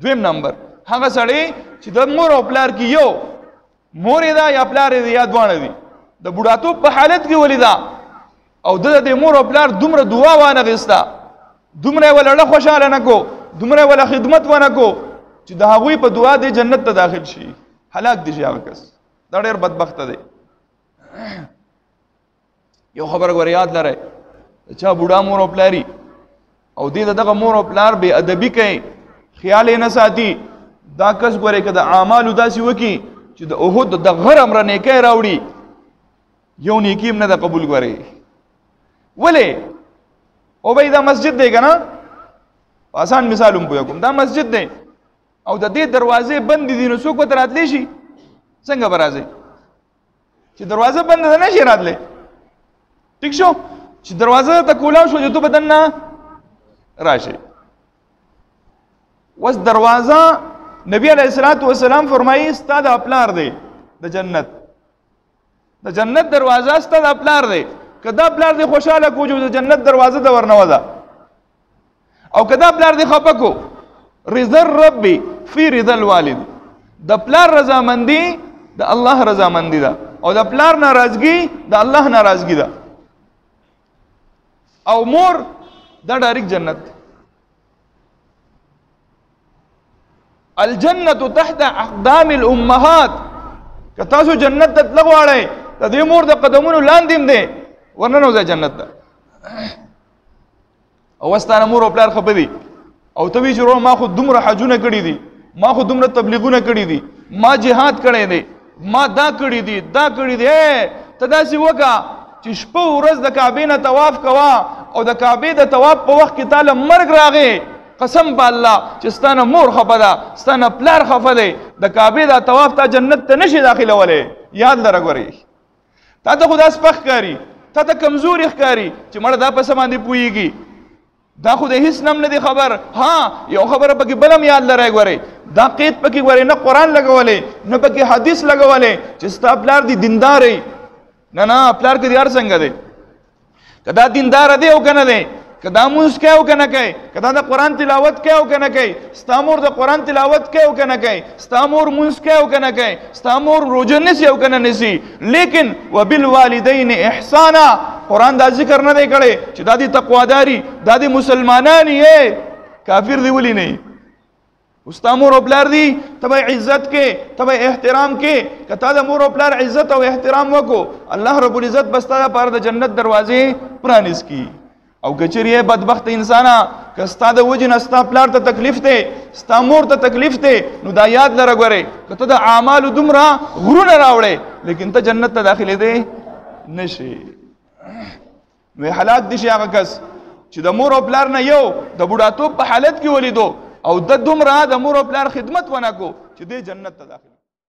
دویم نمبر هغه سړی چې د مور او پلار کې یو مور یې دا یا پلار یې یا دواړه دي د بوډاتوب په حالت کې ولیدا او د مور او پلار دومره دعا وانه غستا دومره ولړه خوشاله نه کو دومره ولا خدمت ونه کو چې د هغوی په دعا د جنت ته داخل شي هلاک دي هغه کس دا ډېر بدبخت دی یو خبر غوړ یاد لره چا بوډا مور او پلاری او دې دغه مور او پلار به ادبی کوي خیال نه ساتي دا کس غوړي کده اعمال داسي وکي چې د اوهد د غر امر نه کوي راوړي یو نیکیم نه د قبول غوړي ولې او به دا مسجد دی کنه آسان مثالوم پوي کوم دا مسجد دی او د دې دروازې بند دي نو څوک وتر راتلی شي څنګه برازي چې دروازه بند نه شي راتلی ٹھیک شو چې دروازه ته کولاو شو چې تو بدن نه راشي وس دروازه نبی علیہ الصلوۃ والسلام فرمایي استاد خپلار دی د جنت دروازه استاد خپلار دی کدا خپلار دی خوشاله کو جو د جنت دروازه د ورنوځه او کدا خپلار دی خپکو رضا الرب فی رضا الوالد د خپلار رضامندی د الله رضامندی ده او د خپلار ناراضگی د الله ناراضگی ده او مور دا ډایرک جنت الجنة تحت اقدام الامهات که تاسو جنت ته تلغواړئ د دې مور د قدمونو لاندې دی ورننه وځي جنت ته او واستانه مور او پلار خپدي او ته وی چې ما خو دومره حجونه کړی دي ما خو دومره تبلیغونه کړی دي ما جهاد کړی دی ما دا کړی دی ته داسې وکړه چې شپه ورځ د کعبې نه طواف کوا او د کعبې د طواف په وخت کې تعالی مرګ راغی قسم په الله چې ستانه مور خفه ده ستانه پلار خفه دی د کعبې د طواف ته جنت ته نشي داخلولی یاد لره ګورئ تا ته خو دا سپک ښکاري تا ته کمزوري ښکاري چې مړه دا په څه باندې پوهېږي دا خو د هیڅ نم نه دی خبر ها یو خبره پکې بل هم یاد لرئ ګورئ دا قید پکې ګورئ نه قرآن لګولی نه پکې حدیث لګولی چې ستا پلار دی دیندار ای نه پلار کې دی هر څنګه دی که دا دیندار دی او که نه دی که دا مونځ کوي او که نه کوي که دا د قرآن تلاوت کوي او که نه کوي ستا مور د قرآن تلاوت کوي او که نه کوي ستا مور مونځ کوي او که نه کوي ستا مور روژه نیسي او که نه نیسي لیکن وبالوالدین احسانا قرآن دا ذکر نه دی کړی چې دا دی تقواداري دا دی مسلمانان یې کافر دی ولې نه استا مور او پلار دی تبه عزت کې تبه احترام کې کته د مور او پلار عزت او احترام وکړو الله رب العزت بستا پر د جنت دروازې پرانیس کی او کچریه بدبخت انسانا کستا د وجن استا پلار ته تکلیف ته ستا مور ته تکلیف ته نو دا یاد لره غره کته د اعمال دومره غرونه راوړې لیکن ته جنت ته داخلي دی نشي وی هلاک دي شي هغه کس چې د مور او پلار نه یو د بوډاتوب په حالت کې ولیدو او د دومره د مور او پلار خدمت ونه کو چې د جنت ته داخل